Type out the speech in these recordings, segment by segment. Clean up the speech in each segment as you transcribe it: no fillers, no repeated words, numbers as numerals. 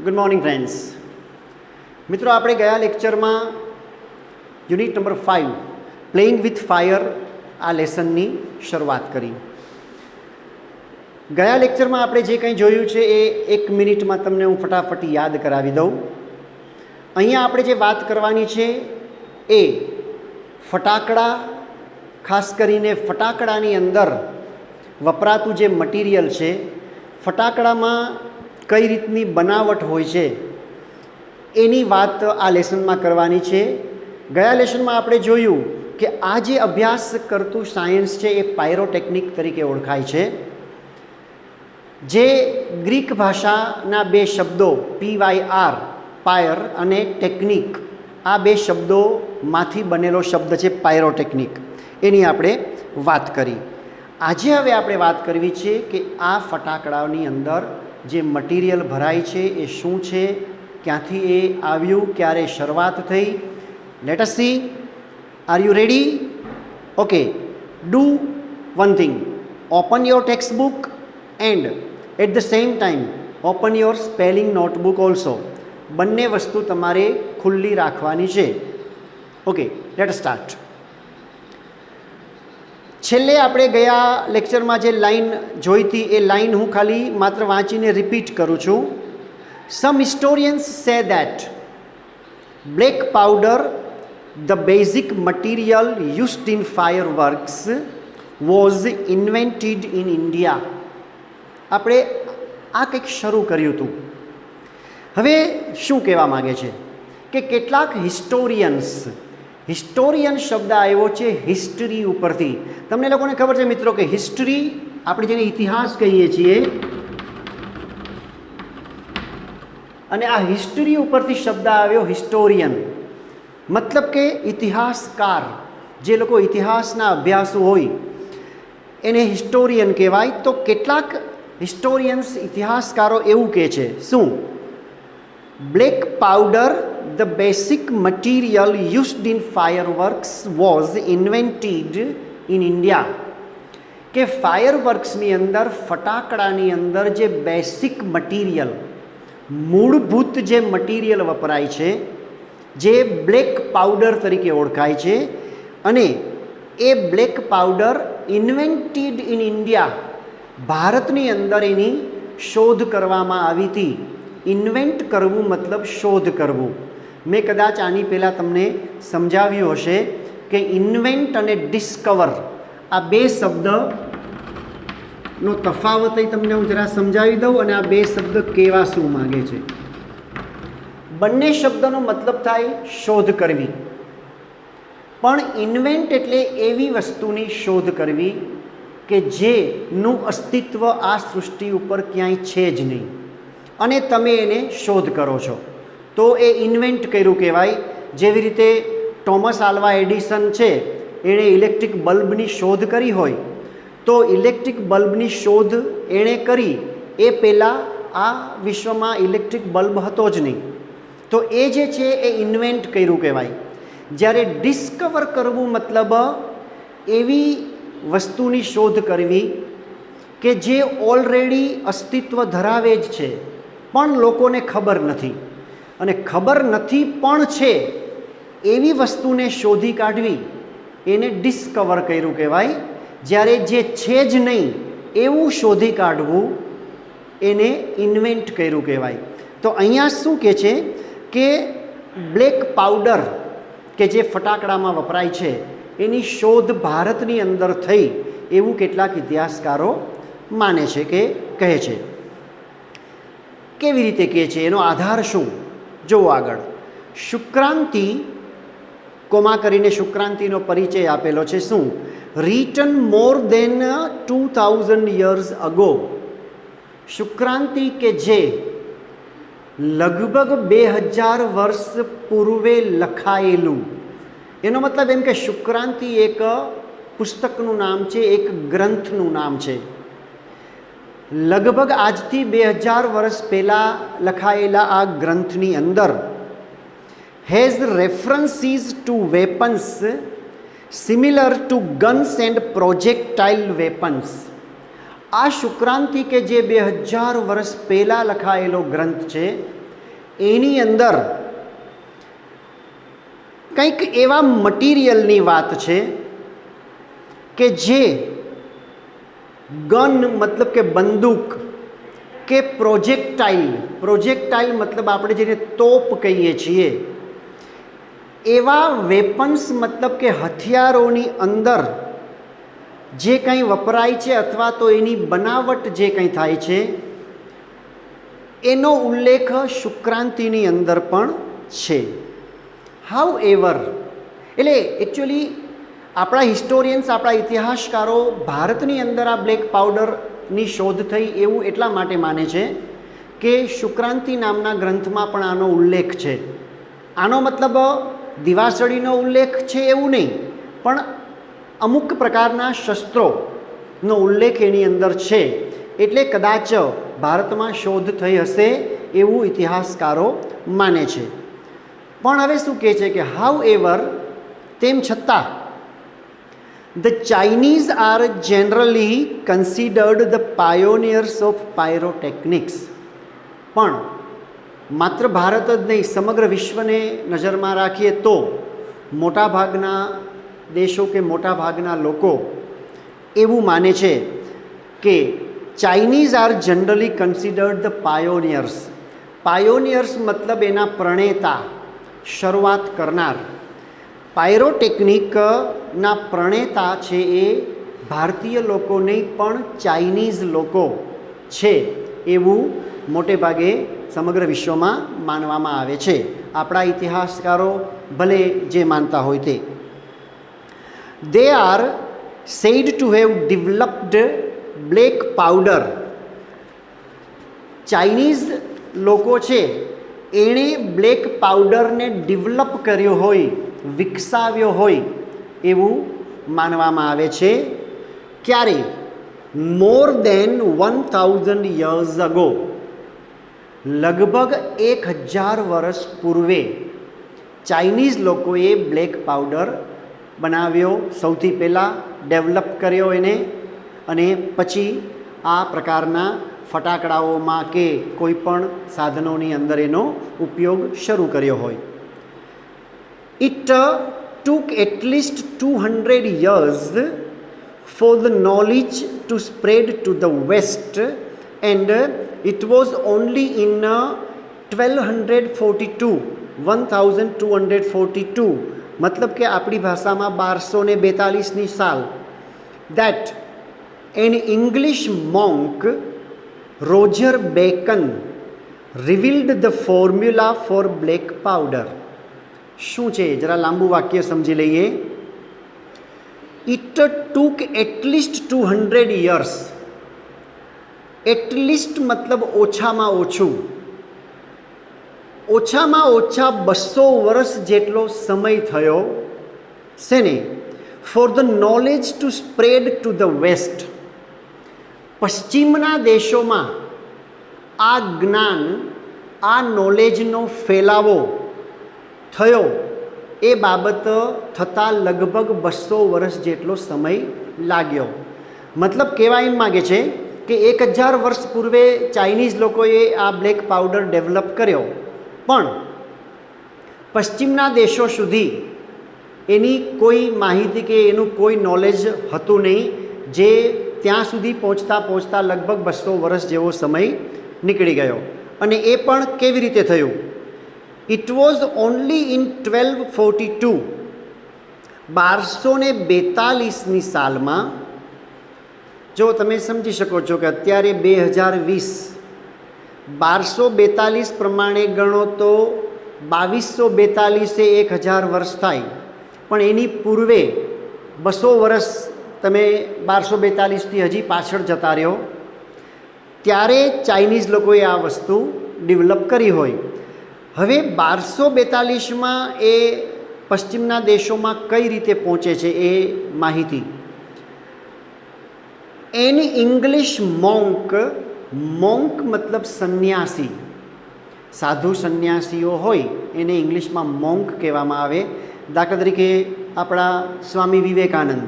Good morning friends. મિત્રો, આપણે ગયા લેક્ચરમાં unit number 5 playing with fire આ લેસનની શરૂઆત કરી. ગયા લેક્ચરમાં આપણે જે કંઈ જોયું છે એ 1 મિનિટમાં તમને હું ફટાફટ યાદ કરાવી દઉં. અહીંયા આપણે જે વાત કરવાની છે એ ફટાકડા, ખાસ કરીને ફટાકડાની અંદર વપરાતું જે મટીરિયલ છે, ફટાકડામાં કઈ રીતની બનાવટ હોય છે એની વાત આ લેસનમાં કરવાની છે. ગયા લેસનમાં આપણે જોયું કે આ જે અભ્યાસ કરતું સાયન્સ છે એ પાયરોટેકનિક તરીકે ઓળખાય છે, જે ગ્રીક ભાષાના બે શબ્દો PYR પાયર અને ટેકનિક, આ બે શબ્દોમાંથી બનેલો શબ્દ છે પાયરોટેકનિક. એની આપણે વાત કરી. આજે હવે આપણે વાત કરવી છે કે આ ફટાકડાની અંદર જે મટીરિયલ ભરાય છે એ શું છે, ક્યાંથી એ આવ્યું, ક્યારે શરૂઆત થઈ. Let us see. Are you ready? Okay, do one thing. Open your textbook and at the same time open your spelling notebook also. બંને વસ્તુ તમારે ખુલ્લી રાખવાની છે. Okay, let us start. છેલ્લે આપણે ગયા લેક્ચરમાં જે લાઈન જોઈ હતી એ લાઈન હું ખાલી માત્ર વાંચીને રિપીટ કરું છું. Some historians say that black powder, the basic material used in fireworks, was invented in India. આપણે આ કંઈક શરૂ કર્યું હતું. હવે શું કહેવા માગે છે કે કેટલાક હિસ્ટોરિયન શબ્દ આવ્યો છે હિસ્ટરી ઉપરથી. તમને લોકોને ખબર છે મિત્રો કે હિસ્ટરી આપણે જેને ઇતિહાસ કહીએ છીએ, અને આ હિસ્ટરી ઉપરથી શબ્દ આવ્યો હિસ્ટોરિયન. મતલબ કે ઇતિહાસકાર, જે લોકો ઇતિહાસના અભ્યાસો હોય એને હિસ્ટોરિયન કહેવાય. તો કેટલાક હિસ્ટોરિયન્સ, ઇતિહાસકારો એવું કહે છે, શું? Black powder, the basic material used in fireworks, was invented in India. કે ફાયરવર્ક્સની અંદર, ફટાકડાની અંદર જે બેસિક મટીરિયલ, મૂળભૂત જે મટીરિયલ વપરાય છે, જે બ્લેક પાવડર તરીકે ઓળખાય છે, અને એ black powder invented in India, ભારતની અંદર એની શોધ કરવામાં આવી હતી. ઇન્વેન્ટ કરવું મતલબ શોધ કરવું. મેં કદાચ આની પહેલાં તમને સમજાવ્યું હશે કે ઇન્વેન્ટ અને ડિસ્કવર આ બે શબ્દનો તફાવત તમને હું જરા સમજાવી દઉં, અને આ બે શબ્દ કેવા શું માગે છે. બંને શબ્દનો મતલબ થાય શોધ કરવી, પણ ઇન્વેન્ટ એટલે એવી વસ્તુની શોધ કરવી કે જેનું અસ્તિત્વ આ સૃષ્ટિ ઉપર ક્યાંય છે જ નહીં, અને તમે એને શોધ કરો છો તો એ ઇન્વેન્ટ કર્યું કહેવાય. જેવી રીતે ટોમસ આલ્વા એડિસન છે, એણે ઇલેક્ટ્રિક બલ્બની શોધ કરી હોય, તો ઇલેક્ટ્રિક બલ્બની શોધ એણે કરી એ પહેલાં આ વિશ્વમાં ઇલેક્ટ્રિક બલ્બ હતો જ નહીં, તો એ જે છે એ ઇન્વેન્ટ કર્યું કહેવાય. જ્યારે ડિસ્કવર કરવું મતલબ એવી વસ્તુની શોધ કરવી કે જે ઓલરેડી અસ્તિત્વ ધરાવે જ છે, પણ લોકોને ખબર નથી, અને ખબર નથી પણ છે એવી વસ્તુને શોધી કાઢવી, એને ડિસ્કવર કર્યું કહેવાય. જ્યારે જે છે જ નહીં એવું શોધી કાઢવું એને ઇન્વેન્ટ કર્યું કહેવાય. તો અહીંયા શું કહે છે કે બ્લેક પાવડર કે જે ફટાકડામાં વપરાય છે એની શોધ ભારતની અંદર થઈ એવું કેટલાક ઇતિહાસકારો માને છે કે કહે છે. કેવી રીતે કહે છે, એનો આધાર શું? જોવો આગળ. શુક્રાંતિ, કોમા કરીને શુક્રાંતિનો પરિચય આપેલો છે. શું? રિટન મોર દેન 2000 years અગો. શુક્રાંતિ કે જે લગભગ 2000 વર્ષ પૂર્વે લખાયેલું. એનો મતલબ એમ કે શુક્રાંતિ એક પુસ્તકનું નામ છે, એક ગ્રંથનું નામ છે. લગભગ આજથી 2000 વર્ષ પહેલાં લખાયેલા આ ગ્રંથની અંદર has references to weapons similar to guns and projectile weapons. આ શુક્રાંતિ કે જે 2000 વર્ષ પહેલાં લખાયેલો ગ્રંથ છે એની અંદર કંઈક એવા મટીરિયલની વાત છે કે જે ગન મતલબ કે બંદૂક કે પ્રોજેક્ટાઇલ મતલબ આપણે જેને તોપ કહીએ છીએ, એવા વેપન્સ મતલબ કે હથિયારોની અંદર જે કંઈ વપરાય છે અથવા તો એની બનાવટ જે કંઈ થાય છે એનો ઉલ્લેખ શુક્રાંતિની અંદર પણ છે. હાઉ એવર એટલે એકચ્યુઅલી આપણા હિસ્ટોરિયન્સ, આપણા ઇતિહાસકારો ભારતની અંદર આ બ્લેક પાવડરની શોધ થઈ એવું એટલા માટે માને છે કે શુક્રાંતિ નામના ગ્રંથમાં પણ આનો ઉલ્લેખ છે. આનો મતલબ દિવાસળીનો ઉલ્લેખ છે એવું નહીં, પણ અમુક પ્રકારના શસ્ત્રોનો ઉલ્લેખ એની અંદર છે, એટલે કદાચ ભારતમાં શોધ થઈ હશે એવું ઇતિહાસકારો માને છે. પણ હવે શું કહે છે કે હાઉ એવર તેમ છતાં the Chinese are generally considered the pioneers of pyrotechnics. પણ માત્ર ભારત જ નહીં, સમગ્ર વિશ્વને નજરમાં રાખીએ તો મોટાભાગના દેશો કે મોટાભાગના લોકો એવું માને છે કે Chinese are generally considered the pioneers. Pioneers મતલબ એના પ્રણેતા, શરૂઆત કરનાર. પાયરોટેકનિકના પ્રણેતા છે એ ભારતીય લોકો નહીં પણ ચાઇનીઝ લોકો છે એવું મોટે ભાગે સમગ્ર વિશ્વમાં માનવામાં આવે છે. આપણા ઇતિહાસકારો ભલે જે માનતા હોય તે. They are said to have developed black powder. Chinese લોકો છે એણે બ્લેક પાવડરને ડેવલપ કર્યો હોય, વિકસાવ્યો હોય એવું માનવામાં આવે છે. ક્યારે? મોર દેન 1000 years ago. લગભગ 1000 વર્ષ પૂર્વે ચાઇનીઝ લોકોએ બ્લેક પાવડર બનાવ્યો, સૌથી પહેલાં ડેવલપ કર્યો એને, અને પછી આ પ્રકારના ફટાકડાઓમાં કે કોઈ પણ સાધનોની અંદર એનો ઉપયોગ શરૂ કર્યો હોય. It took at least 200 years for the knowledge to spread to the west, and it was only in 1242 મતલબ કે આપણી ભાષામાં 1242ની સાલ, that an English monk Roger Bacon revealed the formula for black powder. શું છે? જરા લાંબુ વાક્ય સમજી લઈએ. It took at least 200 years. At least મતલબ ઓછામાં ઓછું, ઓછામાં ઓછા 200 વર્ષ જેટલો સમય થયો શેને? For the knowledge to spread to the west. પશ્ચિમના દેશોમાં આ જ્ઞાન, આ નોલેજનો ફેલાવો થયો એ બાબત થતાં લગભગ 200 વર્ષ જેટલો સમય લાગ્યો. મતલબ કહેવા એમ માગે છે કે 1000 વર્ષ પૂર્વે ચાઇનીઝ લોકોએ આ બ્લેક પાવડર ડેવલપ કર્યો, પણ પશ્ચિમના દેશો સુધી એની કોઈ માહિતી કે એનું કોઈ નોલેજ હતું નહીં, જે ત્યાં સુધી પહોંચતા લગભગ 200 વર્ષ જેવો સમય નીકળી ગયો. અને એ પણ કેવી રીતે થયું? ઇટ વોઝ ઓનલી ઇન 1242, 1242ની સાલમાં. જો તમે સમજી શકો છો કે અત્યારે 2020, 1242 પ્રમાણે ગણો તો 2242 એ 1000 વર્ષ થાય, પણ એની પૂર્વે 200 વર્ષ તમે 1242થી હજી પાછળ જતા રહ્યો, ત્યારે ચાઇનીઝ લોકોએ આ વસ્તુ ડેવલપ કરી હોય. હવે 1242માં એ પશ્ચિમના દેશોમાં કઈ રીતે પહોંચે છે એ માહિતી. એન ઇંગ્લિશ મોંક, મોંક મતલબ સંન્યાસી, સાધુ સંન્યાસીઓ હોય એને ઇંગ્લિશમાં મોંક કહેવામાં આવે. દાખલા તરીકે આપણા સ્વામી વિવેકાનંદ,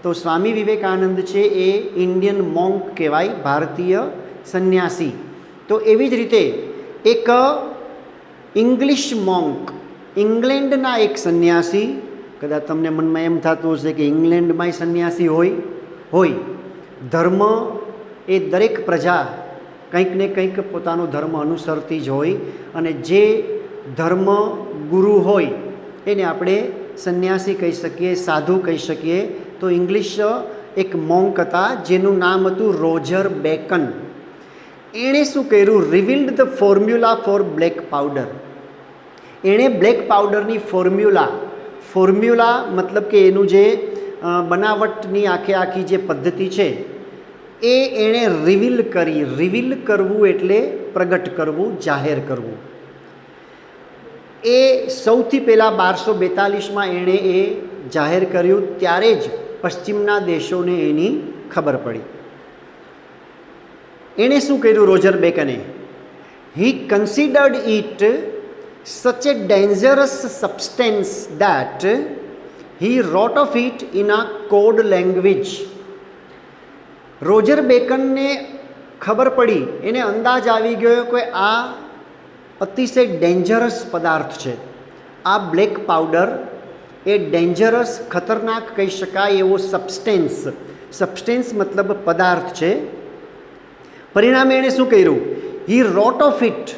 તો સ્વામી વિવેકાનંદ છે એ ઇન્ડિયન મોંક કહેવાય, ભારતીય સંન્યાસી. તો એવી જ રીતે એક ઇંગ્લિશ મોન્ક, ઇંગ્લેન્ડના એક સંન્યાસી, કદાચ તમને મનમાં એમ થતું હશે કે ઇંગ્લેન્ડમાંય સંન્યાસી હોય. ધર્મ એ દરેક પ્રજા કંઈક ને કંઈક પોતાનો ધર્મ અનુસરતી જ હોય, અને જે ધર્મ ગુરુ હોય એને આપણે સંન્યાસી કહી શકીએ, સાધુ કહી શકીએ. તો ઇંગ્લિશ એક મોન્ક હતા જેનું નામ હતું રોજર બેકન. એણે શું કર્યું? Revealed the formula for black powder. એણે બ્લેક પાવડરની ફોર્મ્યુલા મતલબ કે એનું જે બનાવટની આખી જે પદ્ધતિ છે એ એણે રિવીલ કરી. રિવીલ કરવું એટલે પ્રગટ કરવું, જાહેર કરવું. એ સૌથી પહેલાં 1242માં એણે એ જાહેર કર્યું. ત્યારે જ પશ્ચિમના દેશોને એની ખબર પડી. એણે શું કર્યું રોજર બેકને? He considered it such a dangerous substance that he wrote of it in a code language. Roger બેકનને ખબર પડી, એને અંદાજ આવી ગયો કે આ અતિશય ડેન્જરસ પદાર્થ છે. આ બ્લેક પાવડર એ ડેન્જરસ, ખતરનાક કહી શકાય એવો સબસ્ટેન્સ મતલબ પદાર્થ છે. પરિણામે એણે શું કર્યું? હી રોટ ઓફ ઇટ.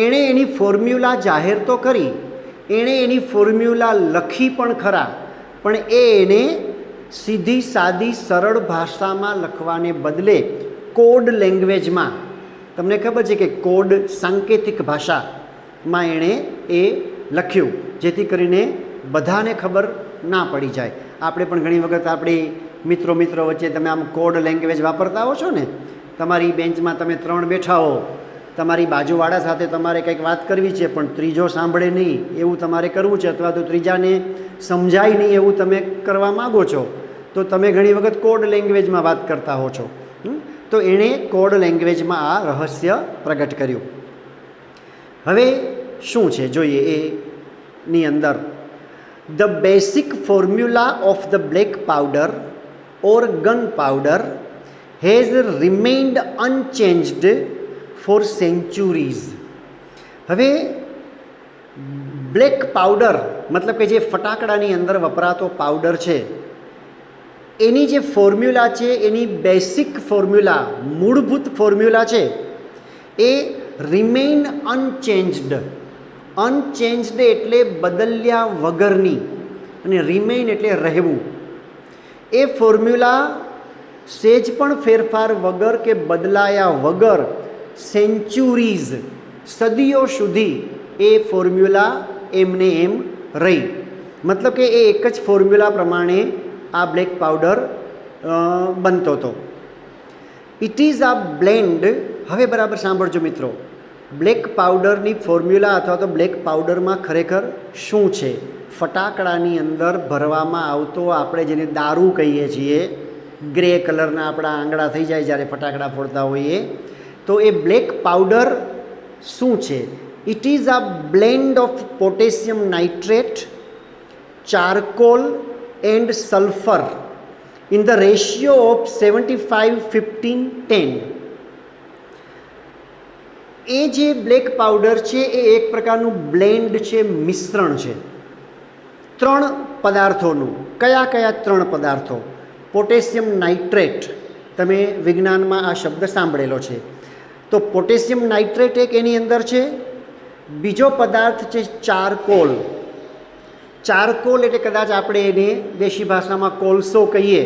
એણે એની ફોર્મ્યુલા જાહેર તો કરી, એણે એની ફોર્મ્યુલા લખી પણ ખરા, પણ એને સીધી સાદી સરળ ભાષામાં લખવાને બદલે કોડ લેંગ્વેજમાં, તમને ખબર છે કે કોડ સાંકેતિક ભાષામાં એણે એ લખ્યું, જેથી કરીને બધાને ખબર ના પડી જાય. આપણે પણ ઘણી વખત આપણી મિત્રો વચ્ચે તમે આમ કોડ લેંગ્વેજ વાપરતા હો છો ને. તમારી બેન્ચમાં તમે 3 બેઠા હો, તમારી બાજુવાળા સાથે તમારે કંઈક વાત કરવી છે, પણ ત્રીજો સાંભળે નહીં એવું તમારે કરવું છે, અથવા તો ત્રીજાને સમજાય નહીં એવું તમે કરવા માગો છો, તો તમે ઘણી વખત કોડ લેંગ્વેજમાં વાત કરતા હો છો. તો એણે કોડ લેંગ્વેજમાં આ રહસ્ય પ્રગટ કર્યું. હવે શું છે જોઈએ એની અંદર. The basic formula of the black powder or gunpowder has remained unchanged for centuries. હવે બ્લેક પાવડર મતલબ કે જે ફટાકડાની અંદર વપરાતો પાવડર છે, એની જે ફોર્મ્યુલા છે, એની બેસિક ફોર્મ્યુલા, મૂળભૂત ફોર્મ્યુલા છે, એ રિમેઇન અનચેન્જડ. અનચેન્જડ એટલે બદલ્યા વગરની, અને રિમેઇન એટલે રહેવું. એ ફોર્મ્યુલા સેજ પણ ફેરફાર વગર કે બદલાયા વગર સેન્ચુરીઝ, સદીઓ સુધી એ ફોર્મ્યુલા એમને એમ રહી. મતલબ કે એ એક જ ફોર્મ્યુલા પ્રમાણે આ બ્લેક પાવડર બનતો હતો. It is a blend. હવે બરાબર સાંભળજો મિત્રો, બ્લેક પાવડરની ફોર્મ્યુલા અથવા તો બ્લેક પાવડરમાં ખરેખર શું છે? ફટાકડાની અંદર ભરવામાં આવતો, આપણે જેને દારૂ કહીએ છીએ, ગ્રે કલરના આપણા આંગળા થઈ જાય જ્યારે ફટાકડા ફોડતા હોઈએ, તો એ બ્લેક પાવડર શું છે? It is a blend of potassium nitrate, charcoal and sulphur in the ratio of 75-15-10. એ જે બ્લેક પાવડર છે એ એક પ્રકારનું બ્લેન્ડ છે, મિશ્રણ છે 3 પદાર્થોનું. કયા 3 પદાર્થો? પોટેશિયમ નાઇટ્રેટ, તમે વિજ્ઞાનમાં આ શબ્દ સાંભળેલો છે. તો પોટેશિયમ નાઇટ્રેટ એક એની અંદર છે. બીજો પદાર્થ છે ચારકોલ. ચારકોલ એટલે કદાચ આપણે એને દેશી ભાષામાં કોલસો કહીએ.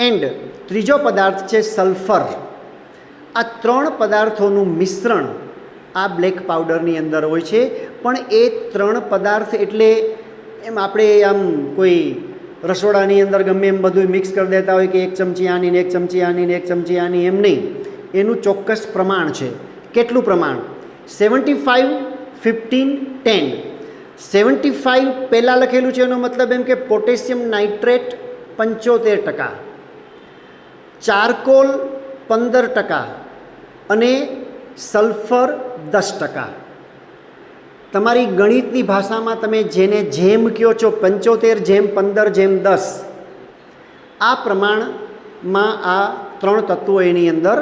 એન્ડ ત્રીજો પદાર્થ છે સલ્ફર. આ 3 પદાર્થોનું મિશ્રણ આ બ્લેક પાવડરની અંદર હોય છે. પણ એ 3 પદાર્થ એટલે એમ આપણે આમ કોઈ રસોડાની અંદર ગમે એમ બધું મિક્સ કરી દેતા હોય કે 1 ચમચી આની ને 1 ચમચી આની ને 1 ચમચી આની, એમ નહીં. એનું ચોક્કસ પ્રમાણ છે. કેટલું પ્રમાણ? 75-15-10. 75 પહેલાં લખેલું છે, એનો મતલબ એમ કે પોટેશિયમ નાઇટ્રેટ 75%, ચારકોલ 15% અને સલ્ફર 10%. તમારી ગણિતની ભાષામાં તમે જેને જેમ કહો છો, 75/15/10, આ પ્રમાણમાં આ 3 તત્વો એની અંદર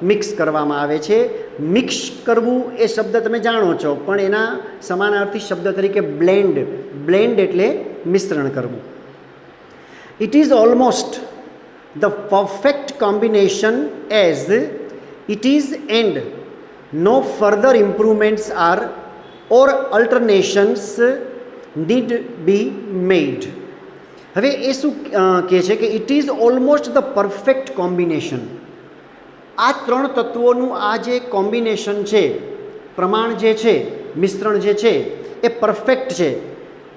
મિક્સ કરવામાં આવે છે મિક્સ કરવું એ શબ્દ તમે જાણો છો, પણ એના સમાનાર્થી શબ્દ તરીકે બ્લેન્ડ, બ્લેન્ડ એટલે મિશ્રણ કરવું. It is almost the perfect combination as it is and no further improvements are or alternations need be made. હવે એ શું કહે છે કે it is almost the perfect combination. આ ત્રણ તત્વોનું આ જે કોમ્બિનેશન છે, પ્રમાણ જે છે, મિશ્રણ જે છે એ પરફેક્ટ છે.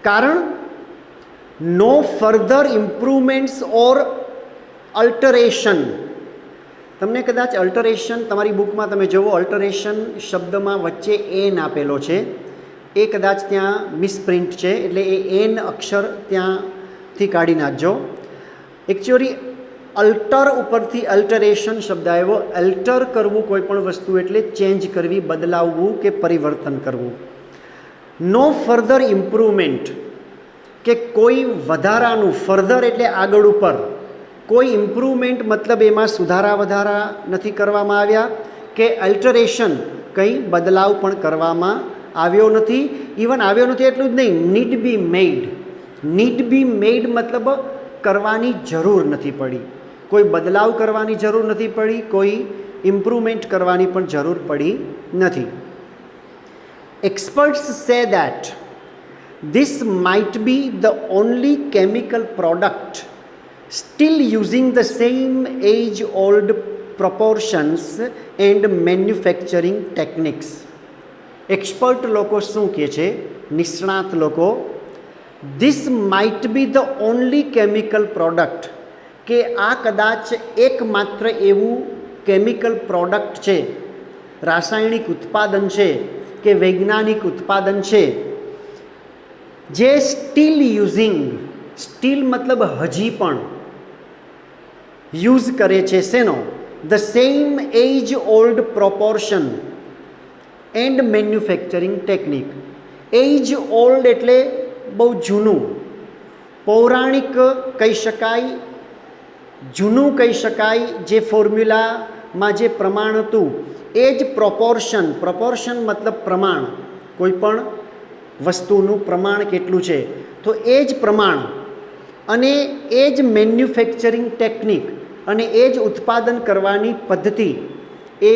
કારણ નો ફર્ધર ઇમ્પ્રુવમેન્ટ્સ ઓર અલ્ટરેશન. તમને કદાચ અલ્ટરેશન તમારી બુકમાં તમે જુઓ, અલ્ટરેશન શબ્દમાં વચ્ચે એન આપેલો છે, એ કદાચ ત્યાં મિસપ્રિન્ટ છે, એટલે એ એન અક્ષર ત્યાંથી કાઢી નાખજો. એકચ્યુઅલી અલ્ટર ઉપરથી અલ્ટરેશન શબ્દ આવ્યો. અલ્ટર કરવું કોઈ પણ વસ્તુ એટલે ચેન્જ કરવી, બદલાવવું કે પરિવર્તન કરવું. નો ફર્ધર ઇમ્પ્રુવમેન્ટ કે કોઈ વધારાનું, ફર્ધર એટલે આગળ ઉપર, કોઈ ઇમ્પ્રુવમેન્ટ મતલબ એમાં સુધારા વધારા નથી કરવામાં આવ્યા, કે અલ્ટરેશન કંઈ બદલાવ પણ કરવામાં આવ્યો નથી. ઇવન આવ્યો નથી એટલું જ નહીં, need be made. Need be મેડ મતલબ કરવાની જરૂર નથી પડી, કોઈ બદલાવ કરવાની જરૂર નથી પડી, કોઈ ઇમ્પ્રુવમેન્ટ કરવાની પણ જરૂર પડી નથી. Experts say that this might be the only chemical product still using the same age-old proportions and manufacturing techniques. Expert લોકો શું કહે છે, નિષ્ણાત લોકો, this might be the only chemical product, કે આ કદાચ એકમાત્ર એવું કેમિકલ પ્રોડક્ટ છે, રાસાયણિક ઉત્પાદન છે કે વૈજ્ઞાનિક ઉત્પાદન છે, જે સ્ટીલ યુઝિંગ, સ્ટીલ મતલબ હજી પણ, યુઝ કરે છે શેનો, the same age old proportion and manufacturing technique. Age old એટલે બહુ જૂનું, પૌરાણિક કહી શકાય, જૂનું કહી શકાય. જે ફોર્મ્યુલામાં જે પ્રમાણ હતું એ જ પ્રોપોર્શન, પ્રોપોર્શન મતલબ પ્રમાણ, કોઈ પણ વસ્તુનું પ્રમાણ કેટલું છે તો એ જ પ્રમાણ, અને એ જ મેન્યુફેક્ચરિંગ ટેકનિક, અને એ જ ઉત્પાદન કરવાની પદ્ધતિ, એ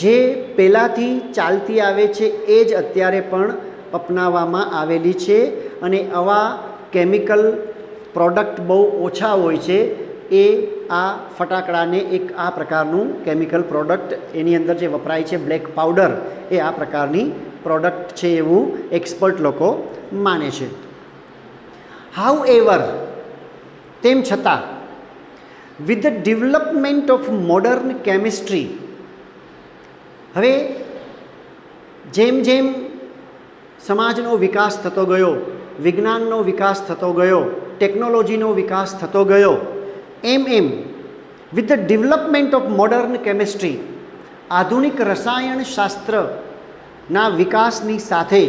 જે પહેલાંથી ચાલતી આવે છે એ જ અત્યારે પણ અપનાવવામાં આવેલી છે. અને આવા કેમિકલ પ્રોડક્ટ બહુ ઓછા હોય છે. એ આ ફટાકડાને એક આ પ્રકારનું કેમિકલ પ્રોડક્ટ, એની અંદર જે વપરાય છે બ્લેક પાવડર, એ આ પ્રકારની પ્રોડક્ટ છે એવું એક્સપર્ટ લોકો માને છે. હાઉ એવર, તેમ છતાં, with the development of modern chemistry, હવે જેમ જેમ સમાજનો વિકાસ થતો ગયો, વિજ્ઞાનનો વિકાસ થતો ગયો, ટેકનોલોજીનો વિકાસ થતો ગયો, એમ એમ with the development of modern chemistry, આધુનિક રસાયણ શાસ્ત્રના વિકાસની સાથે,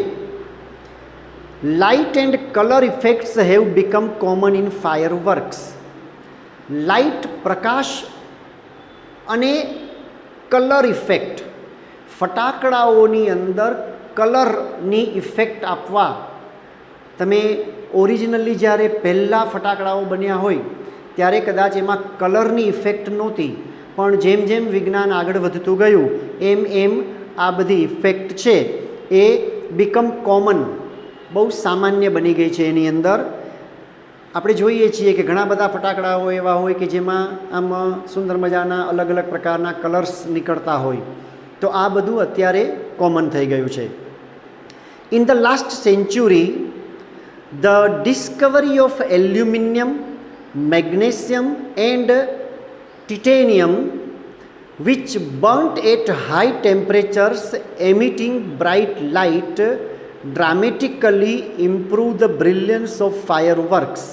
light and colour effects have become common in fireworks. Light, પ્રકાશ અને કલર ઇફેક્ટ, ફટાકડાઓની અંદર કલરની ઇફેક્ટ આપવા. તમે ઓરિજિનલી જ્યારે પહેલાં ફટાકડાઓ બન્યા હોય ત્યારે કદાચ એમાં કલરની ઇફેક્ટ નહોતી, પણ જેમ જેમ વિજ્ઞાન આગળ વધતું ગયું એમ એમ આ બધી ઇફેક્ટ છે એ બીકમ કોમન, બહુ સામાન્ય બની ગઈ છે. એની અંદર આપણે જોઈએ છીએ કે ઘણા બધા ફટાકડાઓ એવા હોય કે જેમાં આમ સુંદર મજાના અલગ અલગ પ્રકારના કલર્સ નીકળતા હોય, તો આ બધું અત્યારે કોમન થઈ ગયું છે. In the last century, the discovery of aluminium, magnesium and titanium, which burnt at high temperatures emitting bright light, dramatically improve the brilliance of fireworks.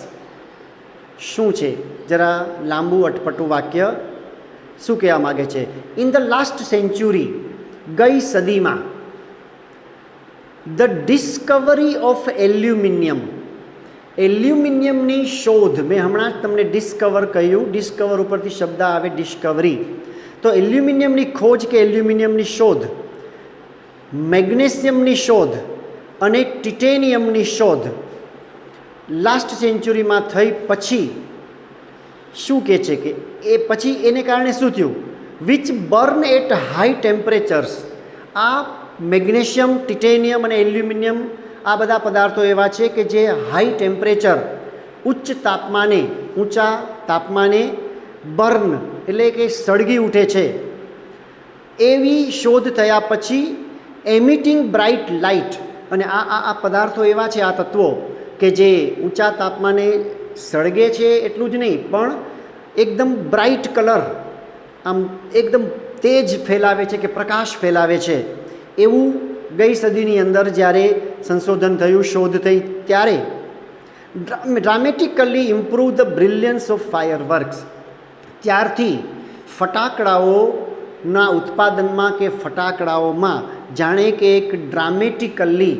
શું છે? જરા લાંબુ અટપટું વાક્ય. શું કહેવા માગે છે? ઇન ધ લાસ્ટ સેન્ચુરી, ગઈ સદીમાં, ધ ડિસ્કવરી ઓફ એલ્યુમિનિયમ, એલ્યુમિનિયમની શોધ, મેં હમણાં જ તમને ડિસ્કવર કહ્યું, ડિસ્કવર ઉપરથી શબ્દ આવે ડિસ્કવરી, તો એલ્યુમિનિયમની ખોજ કે એલ્યુમિનિયમની શોધ, મેગ્નેશિયમની શોધ અને ટિટેનિયમની શોધ લાસ્ટ સેન્ચુરીમાં થઈ પછી શું કહે છે કે એ પછી એને કારણે શું થયું? Which burn at high temperatures. આ મેગ્નેશિયમ, ટિટેનિયમ અને એલ્યુમિનિયમ આ બધા પદાર્થો એવા છે કે જે હાઈ ટેમ્પરેચર, ઊંચા તાપમાને બર્ન એટલે કે સળગી ઉઠે છે. એવી શોધ થયા પછી એમિટિંગ બ્રાઇટ લાઇટ, અને આ પદાર્થો એવા છે, આ તત્વો કે જે ઊંચા તાપમાને સળગે છે એટલું જ નહીં પણ એકદમ બ્રાઇટ કલર, આમ એકદમ તેજ ફેલાવે છે કે પ્રકાશ ફેલાવે છે. એવું ગઈ સદીની અંદર જ્યારે સંશોધન થયું, શોધ થઈ, ત્યારે dramatically improve the brilliance of fireworks. ત્યારથી ફટાકડાઓના ઉત્પાદનમાં કે ફટાકડાઓમાં જાણે કે એક ડ્રામેટિકલી,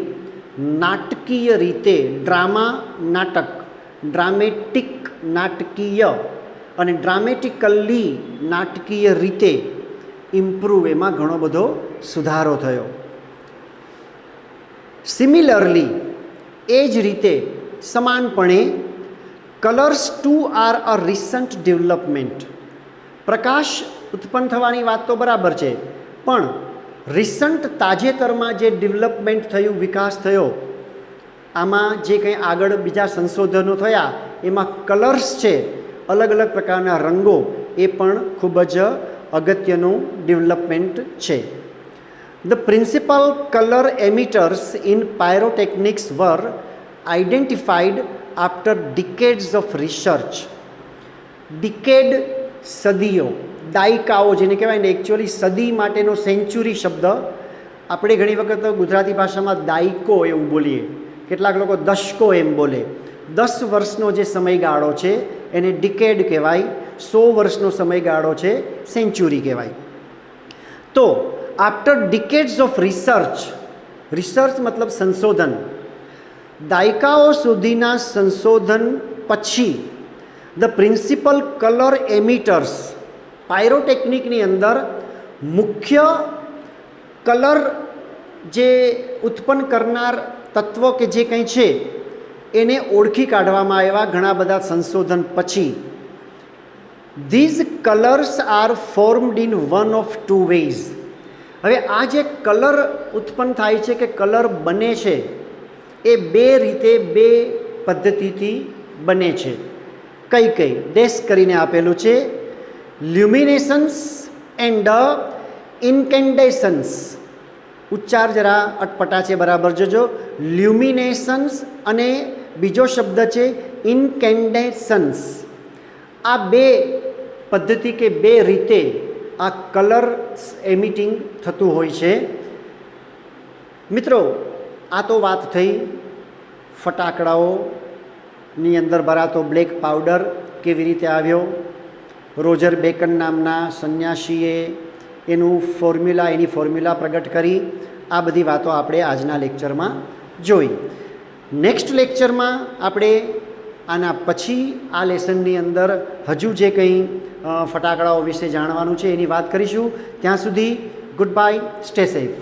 નાટકીય રીતે, ડ્રામા નાટક, ડ્રામેટિક નાટકીય અને ડ્રામેટિકલી નાટકીય રીતે ઇમ્પ્રૂવ, એમાં ઘણો બધો સુધારો થયો. સિમિલરલી, એ જ રીતે, સમાનપણે, colours too are a recent development. પ્રકાશ ઉત્પન્ન થવાની વાત તો બરાબર છે, પણ રિસન્ટ, તાજેતરમાં જે ડેવલપમેન્ટ થયું, વિકાસ થયો, આમાં જે કંઈ આગળ બીજા સંશોધનો થયા એમાં કલર્સ છે, અલગ અલગ પ્રકારના રંગો, એ પણ ખૂબ જ અગત્યનું ડેવલપમેન્ટ છે. The principal colour emitters in pyrotechnics were identified after decades of research. Decade, સદીઓ, દાયકાઓ જેને કહેવાય ને, એકચ્યુઅલી સદી માટેનો સેન્ચુરી શબ્દ આપણે ઘણી વખત ગુજરાતી ભાષામાં દાયકો એવું બોલીએ, કેટલાક લોકો દશકો એમ બોલે. 10 વર્ષનો જે સમયગાળો છે એને ડિકેડ કહેવાય, 100 વર્ષનો સમયગાળો છે સેન્ચુરી કહેવાય. તો after decades of research, research મતલબ સંશોધન, દાયકાઓ સુધીના સંશોધન પછી ધ પ્રિન્સિપલ કલર એમિટર્સ, પાયરોટેકનિકની અંદર મુખ્ય કલર જે ઉત્પન્ન કરનાર તત્વો કે જે કંઈ છે એને ઓળખી કાઢવામાં આવ્યા ઘણા બધા સંશોધન પછી. These colours are formed in one of two ways. હવે આ જે કલર ઉત્પન્ન થાય છે કે કલર બને છે એ બે રીતે, બે પદ્ધતિથી બને છે. કઈ કઈ ડેશ કરીને આપેલું છે. લ્યુમિનેશન્સ એન્ડ ઇન્કેન્ડેશન્સ. ઉચ્ચાર જરા અટપટા છે, બરાબર જોજો. લ્યુમિનેશન્સ અને બીજો શબ્દ છે ઇન્કેન્ડેશન્સ. આ બે પદ્ધતિ કે બે રીતે આ કલર એમિટિંગ થતું હોય છે. મિત્રો, આ તો વાત થઈ ફટાકડાઓની અંદર ભરાતો બ્લેક પાવડર કેવી રીતે આવ્યો. રોજર બેકન નામના સંન્યાસીએ એની ફોર્મ્યુલા પ્રગટ કરી. આ બધી વાતો આપણે આજના લેક્ચરમાં જોઈ. નેક્સ્ટ લેક્ચરમાં આપણે આના પછી આ લેસનની અંદર હજુ જે કંઈ ફટાકડાઓ વિશે જાણવાનું છે એની વાત કરીશું. ત્યાં સુધી ગુડ બાય, સ્ટે સેફ.